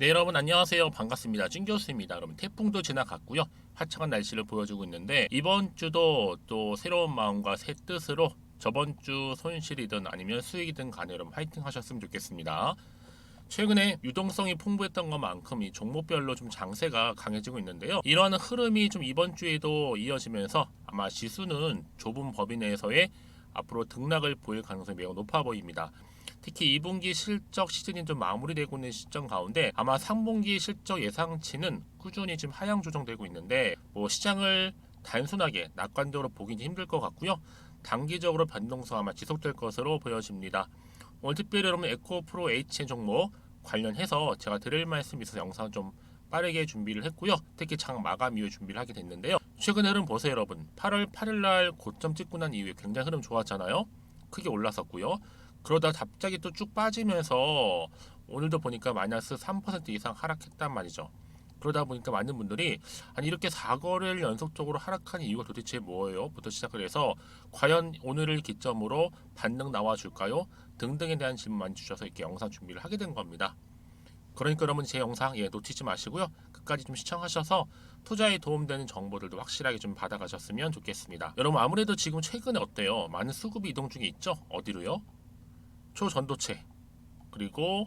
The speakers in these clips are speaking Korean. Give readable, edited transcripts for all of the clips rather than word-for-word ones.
네, 여러분 안녕하세요. 반갑습니다. 찐 교수입니다. 여러분 태풍도 지나갔고요. 화창한 날씨를 보여주고 있는데 이번 주도 또 새로운 마음과 새 뜻으로 저번 주 손실이든 아니면 수익이든 간에 여러분 화이팅 하셨으면 좋겠습니다. 최근에 유동성이 풍부했던 것만큼 이 종목별로 좀 장세가 강해지고 있는데요. 이러한 흐름이 좀 이번 주에도 이어지면서 아마 지수는 좁은 범위 내에서의 앞으로 등락을 보일 가능성이 매우 높아 보입니다. 특히 2분기 실적 시즌이 좀 마무리되고 있는 시점 가운데 아마 3분기 실적 예상치는 꾸준히 지금 하향 조정되고 있는데 시장을 단순하게 낙관적으로 보기는 힘들 것 같고요. 단기적으로 변동성 아마 지속될 것으로 보여집니다. 오늘 특별히 여러분 에코프로 HN 종목 관련해서 제가 드릴 말씀이 있어서 영상 좀 빠르게 준비를 했고요. 특히 장 마감 이후에 준비를 하게 됐는데요. 최근 흐름 보세요 여러분. 8월 8일날 고점 찍고 난 이후에 굉장히 흐름 좋았잖아요. 크게 올랐었고요. 그러다 갑자기 또 쭉 빠지면서 오늘도 보니까 마이너스 3% 이상 하락했단 말이죠. 그러다 보니까 많은 분들이 아니 이렇게 4거래를 연속적으로 하락한 이유가 도대체 뭐예요? 부터 시작을 해서 과연 오늘을 기점으로 반등 나와줄까요? 등등에 대한 질문 많이 주셔서 이렇게 영상 준비를 하게 된 겁니다. 그러니까 여러분 제 영상 놓치지 마시고요. 끝까지 좀 시청하셔서 투자에 도움되는 정보들도 확실하게 좀 받아가셨으면 좋겠습니다. 여러분 아무래도 지금 최근에 어때요? 많은 수급이 이동 중에 있죠? 어디로요? 초전도체 그리고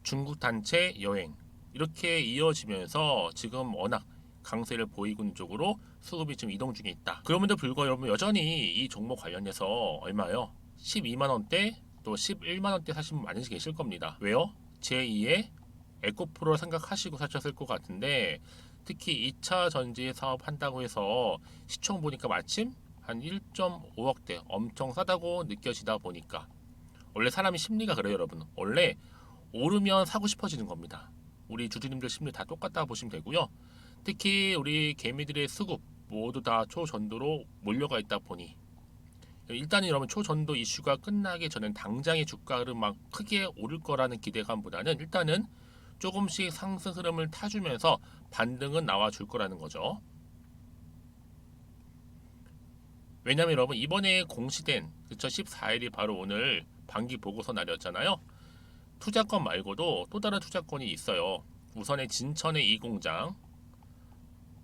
중국 단체 여행 이렇게 이어지면서 지금 워낙 강세를 보이고 있는 쪽으로 수급이 지금 이동 중에 있다. 그럼에도 불구하고 여러분 여전히 이 종목 관련해서 얼마요? 12만원대 또 11만원대 사신 분 많이 계실 겁니다. 왜요? 제2의 에코프로 생각하시고 사셨을 것 같은데 특히 2차 전지 사업 한다고 해서 시총 보니까 마침 한 1.5억대 엄청 싸다고 느껴지다 보니까 원래 사람이 심리가 그래요 여러분. 원래 오르면 사고 싶어지는 겁니다. 우리 주주님들 심리 다 똑같다 보시면 되고요. 특히 우리 개미들의 수급 모두 다 초전도로 몰려가 있다 보니 일단은 여러분 초전도 이슈가 끝나기 전엔 당장의 주가 흐름 막 크게 오를 거라는 기대감보다는 일단은 조금씩 상승 흐름을 타주면서 반등은 나와줄 거라는 거죠. 왜냐면 여러분 이번에 공시된 그쵸 14일이 바로 오늘 반기 보고서 날이었잖아요. 투자권 말고도 또 다른 투자권이 있어요. 우선의 진천의 이 공장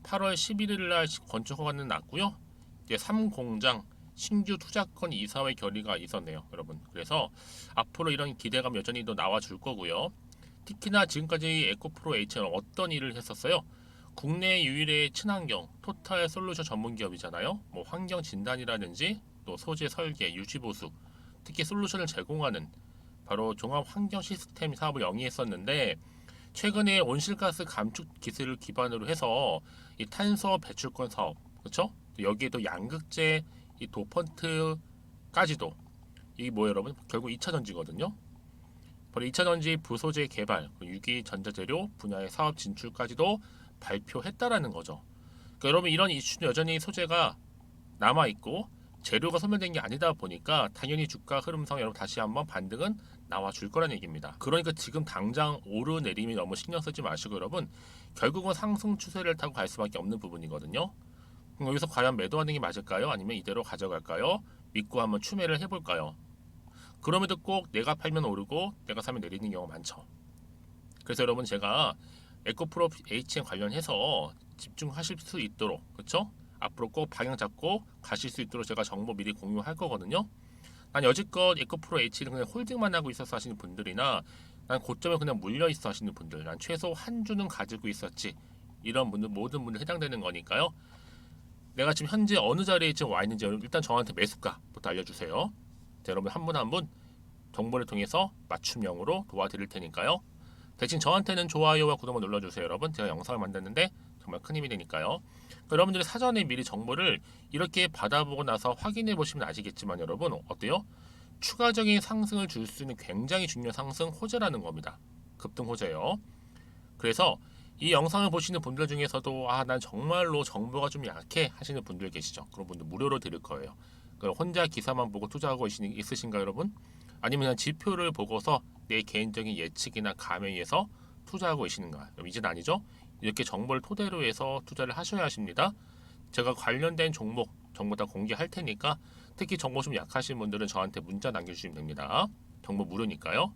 8월 11일 날 건축 허가는 났고요. 이제 3공장 신규 투자권 이사회 결의가 있었네요, 여러분. 그래서 앞으로 이런 기대감 여전히 또 나와줄 거고요. 특히나 지금까지 에코프로 H는 어떤 일을 했었어요? 국내 유일의 친환경 토탈 솔루션 전문 기업이잖아요. 환경 진단이라든지 또 소재 설계, 유지 보수, 특히 솔루션을 제공하는 바로 종합 환경 시스템 사업을 영위했었는데 최근에 온실가스 감축 기술을 기반으로 해서 이 탄소 배출권 사업, 그렇죠? 여기에도 양극재, 이 도펀트까지도 이게 뭐예요, 여러분? 결국 2차 전지거든요. 바로 2차 전지 부소재 개발, 유기 전자재료 분야의 사업 진출까지도 발표했다라는 거죠. 그러니까 여러분 이런 이슈는 여전히 소재가 남아 있고 재료가 소멸된 게 아니다 보니까 당연히 주가 흐름상 여러분 다시 한번 반등은 나와 줄 거라는 얘기입니다. 그러니까 지금 당장 오르내림이 너무 신경 쓰지 마시고 여러분 결국은 상승 추세를 타고 갈 수밖에 없는 부분이거든요. 그럼 여기서 과연 매도하는 게 맞을까요? 아니면 이대로 가져갈까요? 믿고 한번 추매를 해볼까요? 그럼에도 꼭 내가 팔면 오르고 내가 사면 내리는 경우가 많죠. 그래서 여러분 제가 에코프로 HM 관련해서 집중하실 수 있도록 그렇죠? 앞으로 꼭 방향 잡고 가실 수 있도록 제가 정보 미리 공유할 거거든요. 난 여지껏 에코프로 H를 그냥 홀딩만 하고 있어서 하시는 분들이나 난 고점에 그냥 물려 있어 하시는 분들, 난 최소 한 주는 가지고 있었지 이런 분들 모든 분들 해당되는 거니까요. 내가 지금 현재 어느 자리에 지금 와 있는지 일단 저한테 매수가부터 알려주세요. 자, 여러분 한 분 한 분 정보를 통해서 맞춤형으로 도와드릴 테니까요. 대신 저한테는 좋아요와 구독을 눌러주세요 여러분. 제가 영상을 만드는데 정말 큰 힘이 되니까요. 그러니까 여러분들이 사전에 미리 정보를 이렇게 받아보고 나서 확인해 보시면 아시겠지만 여러분 어때요? 추가적인 상승을 줄 수 있는 굉장히 중요한 상승 호재라는 겁니다. 급등 호재요. 그래서 이 영상을 보시는 분들 중에서도 난 정말로 정보가 좀 약해 하시는 분들 계시죠. 그런 분들 무료로 드릴 거예요. 혼자 기사만 보고 투자하고 있으신가 여러분? 아니면 그냥 지표를 보고서 내 개인적인 예측이나 감에 의해서 투자하고 계시는가? 이제는 아니죠. 이렇게 정보를 토대로 해서 투자를 하셔야 하십니다. 제가 관련된 종목 정보 다 공개할 테니까 특히 정보 좀 약하신 분들은 저한테 문자 남겨주시면 됩니다. 정보 무료니까요.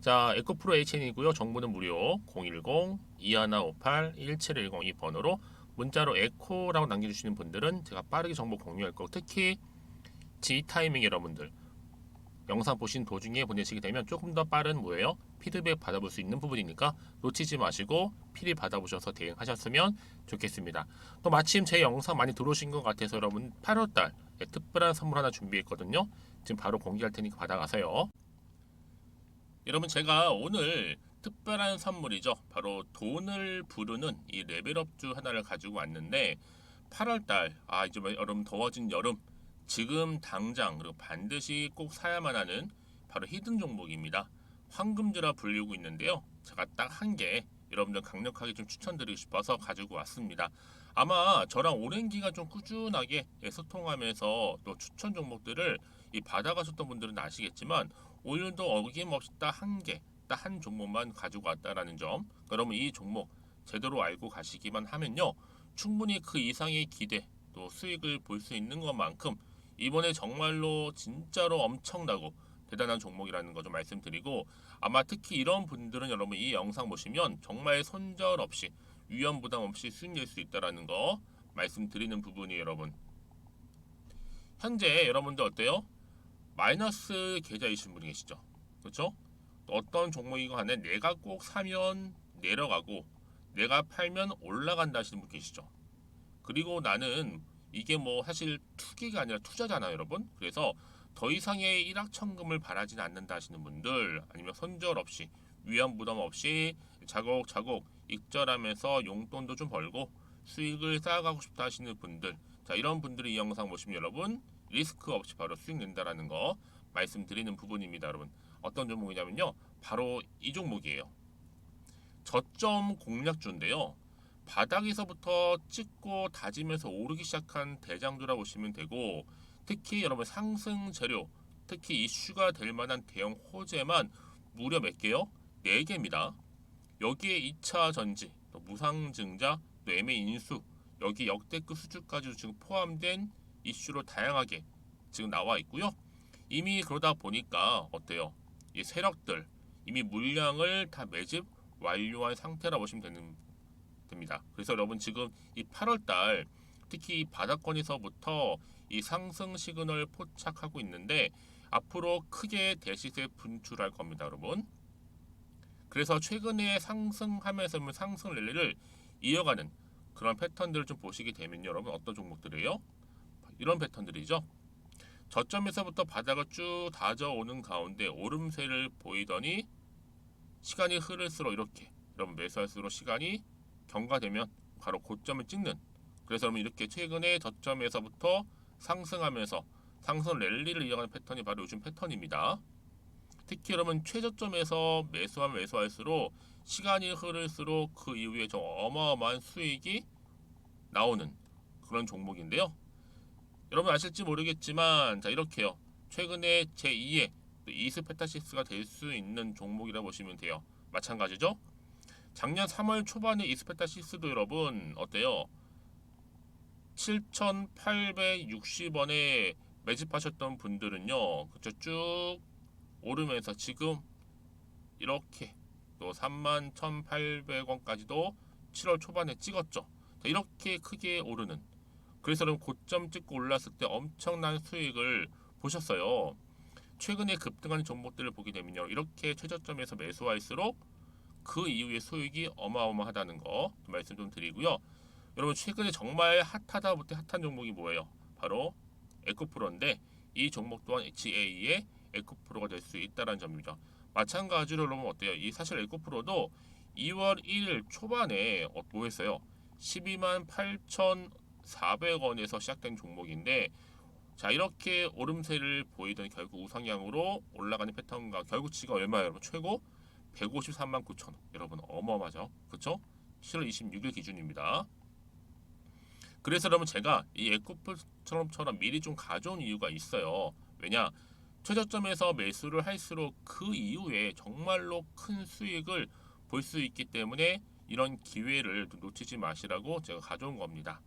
자, 에코프로 HN이고요. 정보는 무료 010-2158-1710 이 번호로 문자로 에코라고 남겨주시는 분들은 제가 빠르게 정보 공유할 거고, 특히 G타이밍 여러분들 영상 보신 도중에 보내시게 되면 조금 더 빠른 뭐예요? 피드백 받아볼 수 있는 부분이니까 놓치지 마시고 필히 받아보셔서 대응하셨으면 좋겠습니다. 또 마침 제 영상 많이 들어오신 것 같아서 여러분 8월달 특별한 선물 하나 준비했거든요. 지금 바로 공개할 테니까 받아가세요. 여러분, 제가 오늘 특별한 선물이죠. 바로 돈을 부르는 이 레벨업주 하나를 가지고 왔는데, 8월달 이제 여러분 더워진 여름, 지금 당장 그리고 반드시 꼭 사야만 하는 바로 히든 종목입니다. 황금주라 불리고 있는데요. 제가 딱 한 개 여러분들 강력하게 좀 추천드리고 싶어서 가지고 왔습니다. 아마 저랑 오랜 기간 좀 꾸준하게 소통하면서 또 추천 종목들을 받아가셨던 분들은 아시겠지만, 오늘도 어김없이 딱 한 개, 딱 한 종목만 가지고 왔다라는 점. 그러면 이 종목 제대로 알고 가시기만 하면요, 충분히 그 이상의 기대 또 수익을 볼 수 있는 것만큼 이번에 정말로 진짜로 엄청나고 대단한 종목이라는 거 좀 말씀드리고, 아마 특히 이런 분들은 여러분 이 영상 보시면 정말 손절 없이 위험 부담 없이 수익 낼 수 있다라는 거 말씀드리는 부분이, 여러분 현재 여러분들 어때요? 마이너스 계좌이신 분이 계시죠? 그렇죠? 어떤 종목이건 간에 내가 꼭 사면 내려가고 내가 팔면 올라간다 하시는 분 계시죠? 그리고 나는 이게 뭐 사실 투기가 아니라 투자잖아요, 여러분. 그래서 더 이상의 일확천금을 바라진 않는다 하시는 분들, 아니면 손절 없이 위험 부담 없이 차곡차곡 익절하면서 용돈도 좀 벌고 수익을 쌓아가고 싶다 하시는 분들, 자, 이런 분들이 이 영상 보시면 여러분 리스크 없이 바로 수익 낸다라는 거 말씀드리는 부분입니다, 여러분. 어떤 종목이냐면요, 바로 이 종목이에요. 저점 공략주인데요, 바닥에서부터 찍고 다지면서 오르기 시작한 대장주라 보시면 되고, 특히 여러분 상승 재료, 특히 이슈가 될 만한 대형 호재만 무려 몇 개요? 4개입니다. 여기에 2차 전지, 또 무상증자, 또 MA 인수, 여기 역대급 수주까지 지금 포함된 이슈로 다양하게 지금 나와 있고요. 이미 그러다 보니까 어때요? 이 세력들 이미 물량을 다 매집 완료한 상태라 보시면 됩니다. 그래서 여러분 지금 이 8월달 특히 이 바닥권에서부터 이 상승 시그널 포착하고 있는데, 앞으로 크게 대시세 분출할 겁니다, 여러분. 그래서 최근에 상승하면서 상승 랠리를 이어가는 그런 패턴들을 좀 보시게 되면 여러분 어떤 종목들이에요? 이런 패턴들이죠. 저점에서부터 바닥을 쭉 다져오는 가운데 오름세를 보이더니 시간이 흐를수록 이렇게 여러분 매수할수록 시간이 경과되면 바로 고점을 찍는, 그래서 여러분 이렇게 최근에 저점에서부터 상승하면서 상승 랠리를 이어가는 패턴이 바로 요즘 패턴입니다. 특히 여러분 최저점에서 매수하면 매수할수록 시간이 흐를수록 그 이후에 좀 어마어마한 수익이 나오는 그런 종목인데요. 여러분 아실지 모르겠지만, 자, 이렇게요, 최근에 제2의 이스페타시스가 될 수 있는 종목이라 보시면 돼요. 마찬가지죠. 작년 3월 초반에 이스페타시스도 여러분 어때요? 7,860원에 매집하셨던 분들은요, 그쵸, 쭉 오르면서 지금 이렇게 또 31,800원까지도 7월 초반에 찍었죠. 이렇게 크게 오르는, 그래서 여러분 고점 찍고 올랐을 때 엄청난 수익을 보셨어요. 최근에 급등하는 종목들을 보게 되면요, 이렇게 최저점에서 매수할수록 그 이후에 수익이 어마어마하다는 거 말씀 좀 드리고요. 여러분 최근에 정말 핫하다 못해 핫한 종목이 뭐예요? 바로 에코프로인데, 이 종목 또한 HA의 에코프로가 될 수 있다는 점이죠. 마찬가지로 여러분 어때요? 이 사실 에코프로도 2월 1일 초반에 뭐 했어요? 12만 8,400원에서 시작된 종목인데, 자, 이렇게 오름세를 보이던 결국 우상향으로 올라가는 패턴과 결국치가 얼마예요, 여러분? 최고 153만 9천 원. 여러분 어마어마하죠, 그렇죠? 7월 26일 기준입니다. 그래서 여러분 제가 이 에코프처럼 미리 좀 가져온 이유가 있어요. 왜냐? 최저점에서 매수를 할수록 그 이후에 정말로 큰 수익을 볼 수 있기 때문에 이런 기회를 놓치지 마시라고 제가 가져온 겁니다.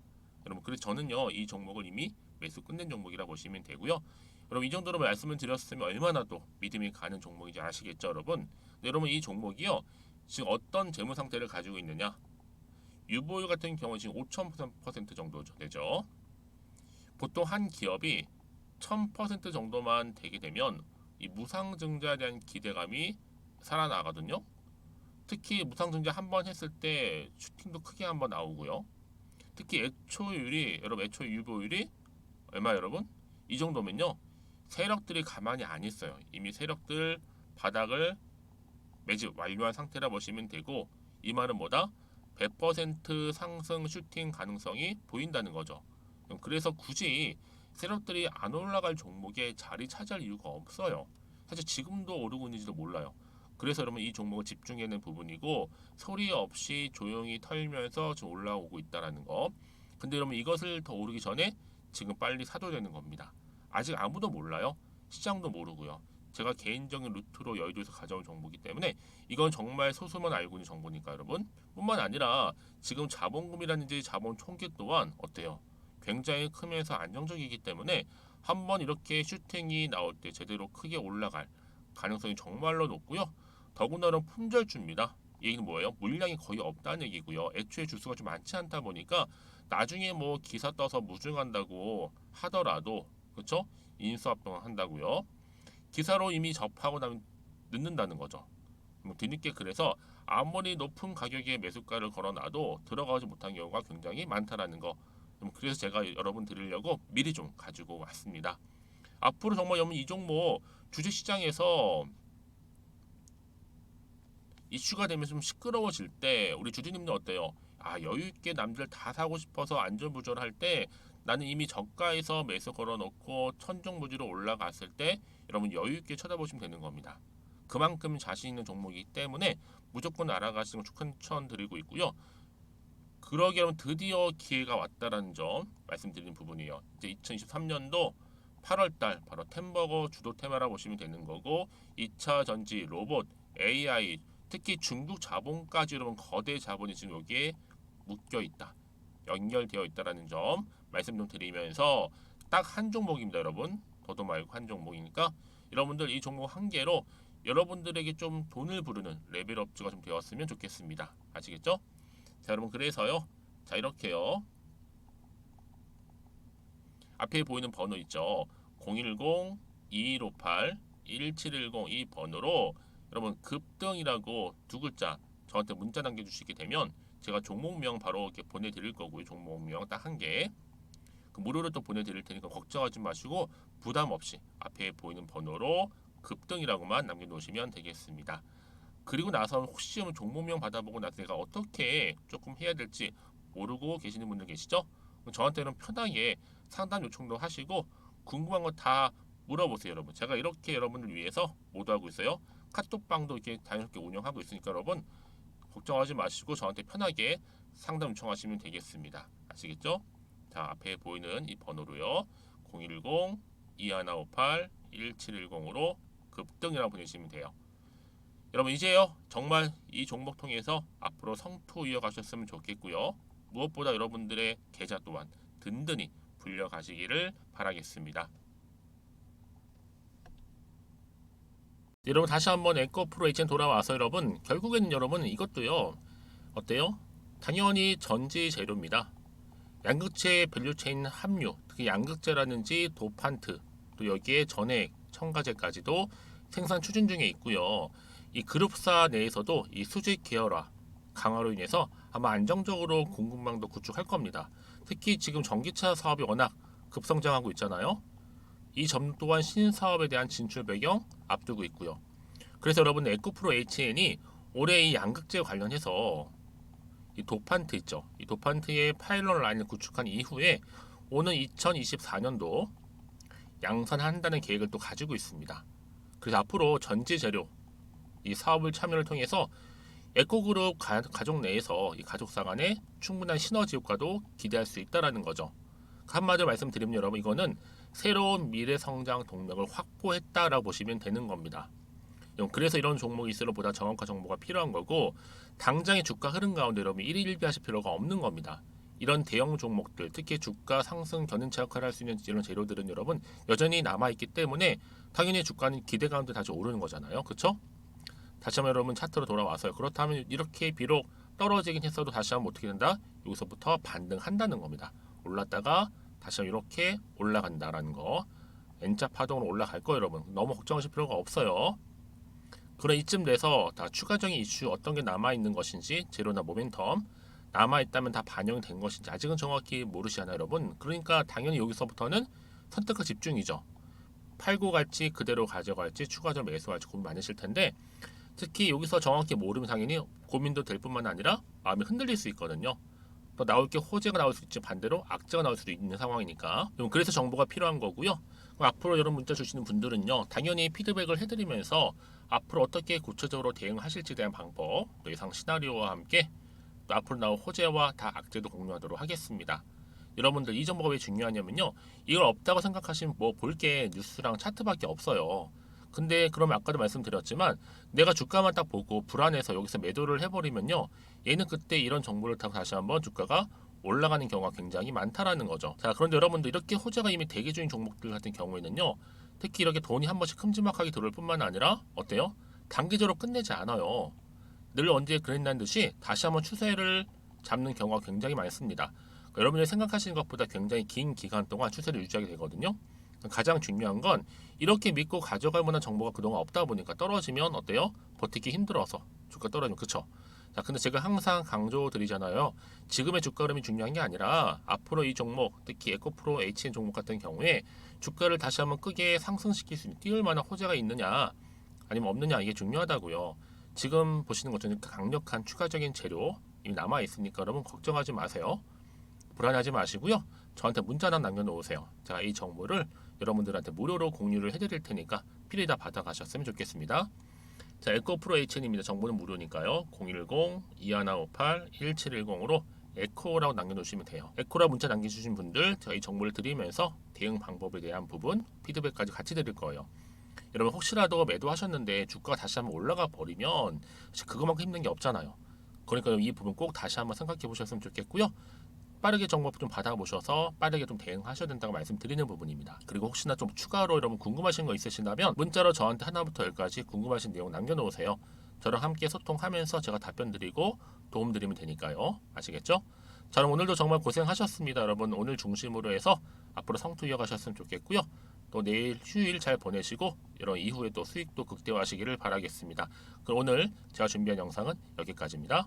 여러분, 그래서 저는요 이 종목을 이미 매수 끝낸 종목이라 보시면 되고요. 여러분 이 정도로 말씀을 드렸으면 얼마나 또 믿음이 가는 종목인지 아시겠죠, 여러분? 여러분 이 종목이요. 지금 어떤 재무 상태를 가지고 있느냐? 유보율 같은 경우 지금 5,000% 정도 되죠. 보통 한 기업이 1,000% 정도만 되게 되면 이 무상증자에 대한 기대감이 살아나거든요. 특히 무상증자 한 번 했을 때 슈팅도 크게 한번 나오고요. 특히 애초율이 여러분 애초 유보율이 얼마 여러분? 이 정도면요. 세력들이 가만히 안 있어요. 이미 세력들 바닥을 매집 완료한 상태라 보시면 되고 이 말은 뭐다? 100% 상승 슈팅 가능성이 보인다는 거죠. 그래서 굳이 세력들이 안 올라갈 종목에 자리 차지할 이유가 없어요. 사실 지금도 오르고 있는지도 몰라요. 그래서 여러분 이 종목을 집중해야 하는 부분이고 소리 없이 조용히 털면서 지금 올라오고 있다라는 거. 근데 여러분 이것을 더 오르기 전에 지금 빨리 사둬야 되는 겁니다. 아직 아무도 몰라요. 시장도 모르고요. 제가 개인적인 루트로 여의도에서 가져온 정보이기 때문에 이건 정말 소수만 알고 있는 정보니까 여러분. 뿐만 아니라 지금 자본금이라든지 자본 총계 또한 어때요? 굉장히 크면서 안정적이기 때문에 한번 이렇게 슈팅이 나올 때 제대로 크게 올라갈 가능성이 정말로 높고요. 더군다나 품절주입니다. 이 얘기는 뭐예요? 물량이 거의 없다는 얘기고요. 애초에 주수가 좀 많지 않다 보니까 나중에 뭐 기사 떠서 무증한다고 하더라도 그렇죠? 인수합병 한다고요. 기사로 이미 접하고 나면 늦는다는 거죠. 뒤늦게 그래서 아무리 높은 가격에 매수가를 걸어놔도 들어가지 못한 경우가 굉장히 많다라는 거. 그래서 제가 여러분 드리려고 미리 좀 가지고 왔습니다. 앞으로 정말 여러분 이 종목 주식시장에서 이슈가 되면 좀 시끄러워질 때 우리 주주님들 어때요? 아 여유 있게 남들 다 사고 싶어서 안전부절할 때 나는 이미 저가에서 매수 걸어놓고 천정부지로 올라갔을 때 여러분 여유 있게 쳐다보시면 되는 겁니다. 그만큼 자신 있는 종목이기 때문에 무조건 알아가시는 걸 추천드리고 있고요. 그러기 여러분 드디어 기회가 왔다라는 점 말씀드리는 부분이에요. 이제 2023년도 8월달 바로 템버거 주도 테마라 보시면 되는 거고 2차 전지, 로봇, AI 특히 중국 자본까지 여러분 거대 자본이 지금 여기에 묶여 있다. 연결되어 있다라는 점 말씀 좀 드리면서 딱 한 종목입니다, 여러분. 더도 말고 한 종목이니까 여러분들 이 종목 한 개로 여러분들에게 좀 돈을 부르는 레벨업주가 좀 되었으면 좋겠습니다. 아시겠죠? 자, 여러분 그래서요. 자, 이렇게요. 앞에 보이는 번호 있죠. 010-2158-1710 이 번호로 여러분 급등이라고 두 글자 저한테 문자 남겨주시게 되면 제가 종목명 바로 이렇게 보내드릴 거고요. 종목명 딱 한 개. 그 무료로 또 보내드릴 테니까 걱정하지 마시고 부담 없이 앞에 보이는 번호로 급등이라고만 남겨놓으시면 되겠습니다. 그리고 나서 혹시 종목명 받아보고 나서 내가 어떻게 조금 해야 될지 모르고 계시는 분들 계시죠? 저한테는 편하게 상담 요청도 하시고 궁금한 거 다 물어보세요, 여러분. 제가 이렇게 여러분을 위해서 모두하고 있어요. 카톡방도 이렇게 자연스럽게 운영하고 있으니까 여러분 걱정하지 마시고 저한테 편하게 상담 요청하시면 되겠습니다. 아시겠죠? 자, 앞에 보이는 이 번호로요. 010-2158-1710으로 급등이라고 보내시면 돼요. 여러분 이제요 정말 이 종목 통해서 앞으로 성투 이어가셨으면 좋겠고요. 무엇보다 여러분들의 계좌 또한 든든히 불려가시기를 바라겠습니다. 여러분 다시 한번 에코프로 HN 돌아와서 여러분 결국에는 여러분 이것도요 어때요? 당연히 전지 재료입니다. 양극재 밸류체인 함유, 특히 양극재라든지 도판트, 또 여기에 전해액, 첨가제까지도 생산 추진 중에 있고요. 이 그룹사 내에서도 이 수직 계열화 강화로 인해서 아마 안정적으로 공급망도 구축할 겁니다. 특히 지금 전기차 사업이 워낙 급성장하고 있잖아요. 이 점 또한 신사업에 대한 진출 배경 앞두고 있고요. 그래서 여러분 에코프로 HN이 올해 이 양극재 관련해서 이 도판트 있죠. 이 도판트의 파일럿 라인을 구축한 이후에 오는 2024년도 양산한다는 계획을 또 가지고 있습니다. 그래서 앞으로 전지 재료 이 사업을 참여를 통해서 에코그룹 가족 내에서 이 가족사 간의 충분한 시너지 효과도 기대할 수 있다라는 거죠. 한마디로 말씀드리면 여러분 이거는 새로운 미래 성장 동력을 확보했다라고 보시면 되는 겁니다. 그래서 이런 종목이 있을수록 보다 정확한 정보가 필요한 거고 당장의 주가 흐름 가운데 여러분 1일 1비하실 필요가 없는 겁니다. 이런 대형 종목들 특히 주가 상승 견인차 역할을 할 수 있는 이런 재료들은 여러분 여전히 남아있기 때문에 당연히 주가는 기대 가운데 다시 오르는 거잖아요. 그렇죠? 다시 한번 여러분 차트로 돌아와서요. 그렇다면 이렇게 비록 떨어지긴 했어도 다시 한번 어떻게 된다? 여기서부터 반등한다는 겁니다. 올랐다가 다시 한번 이렇게 올라간다라는 거. N자 파동으로 올라갈 거예요, 여러분. 너무 걱정하실 필요가 없어요. 그럼 이쯤 돼서 다 추가적인 이슈 어떤 게 남아있는 것인지, 재료나 모멘텀 남아있다면 다 반영이 된 것인지 아직은 정확히 모르시잖아요, 여러분. 그러니까 당연히 여기서부터는 선택과 집중이죠. 팔고 갈지 그대로 가져갈지 추가적으로 매수할지 고민 많으실 텐데, 특히 여기서 정확히 모르면 당연히 고민도 될 뿐만 아니라 마음이 흔들릴 수 있거든요. 또 나올 게 호재가 나올 수 있지 반대로 악재가 나올 수도 있는 상황이니까 그래서 정보가 필요한 거고요. 앞으로 이런 문자 주시는 분들은요, 당연히 피드백을 해드리면서 앞으로 어떻게 구체적으로 대응하실지에 대한 방법, 또 예상 시나리오와 함께 또 앞으로 나올 호재와 다 악재도 공유하도록 하겠습니다. 여러분들 이 정보가 왜 중요하냐면요, 이걸 없다고 생각하시면 뭐 볼 게 뉴스랑 차트밖에 없어요. 근데 그러면 아까도 말씀드렸지만 내가 주가만 딱 보고 불안해서 여기서 매도를 해버리면요, 얘는 그때 이런 정보를 타고 다시 한번 주가가 올라가는 경우가 굉장히 많다라는 거죠. 자, 그런데 여러분들 이렇게 호재가 이미 대기 중인 종목들 같은 경우에는요, 특히 이렇게 돈이 한 번씩 큼지막하게 들어올 뿐만 아니라 어때요? 단기적으로 끝내지 않아요. 늘 언제 그랬다는 듯이 다시 한번 추세를 잡는 경우가 굉장히 많습니다. 그러니까 여러분이 생각하시는 것보다 굉장히 긴 기간 동안 추세를 유지하게 되거든요. 가장 중요한 건 이렇게 믿고 가져갈 만한 정보가 그동안 없다 보니까 떨어지면 어때요? 버티기 힘들어서 주가 떨어지면, 그쵸? 자, 근데 제가 항상 강조드리잖아요. 지금의 주가 흐름이 중요한 게 아니라 앞으로 이 종목, 특히 에코프로 HN 종목 같은 경우에 주가를 다시 한번 크게 상승시킬 수 있는 띄울 만한 호재가 있느냐 아니면 없느냐, 이게 중요하다고요. 지금 보시는 것처럼 강력한 추가적인 재료 이미 남아 있으니까 여러분 걱정하지 마세요. 불안하지 마시고요. 저한테 문자나 남겨놓으세요. 제가 이 정보를 여러분들한테 무료로 공유를 해드릴 테니까 필요다 받아가셨으면 좋겠습니다. 자, 에코프로 HN입니다. 정보는 무료니까요. 010-2158-1710으로 에코라고 남겨놓으시면 돼요. 에코라 문자 남겨주신 분들 제가 이 정보를 드리면서 대응 방법에 대한 부분 피드백까지 같이 드릴 거예요. 여러분 혹시라도 매도하셨는데 주가가 다시 한번 올라가 버리면 사실 그거만큼 힘든 게 없잖아요. 그러니까 이 부분 꼭 다시 한번 생각해 보셨으면 좋겠고요. 빠르게 정보 좀 받아보셔서 빠르게 좀 대응하셔야 된다고 말씀드리는 부분입니다. 그리고 혹시나 좀 추가로 여러분 궁금하신 거 있으시다면 문자로 저한테 하나부터 10까지 궁금하신 내용 남겨놓으세요. 저랑 함께 소통하면서 제가 답변 드리고 도움 드리면 되니까요. 아시겠죠? 자, 그럼 오늘도 정말 고생하셨습니다. 여러분 오늘 중심으로 해서 앞으로 성투 이어가셨으면 좋겠고요. 또 내일 휴일 잘 보내시고 이런 이후에 또 수익도 극대화하시기를 바라겠습니다. 그럼 오늘 제가 준비한 영상은 여기까지입니다.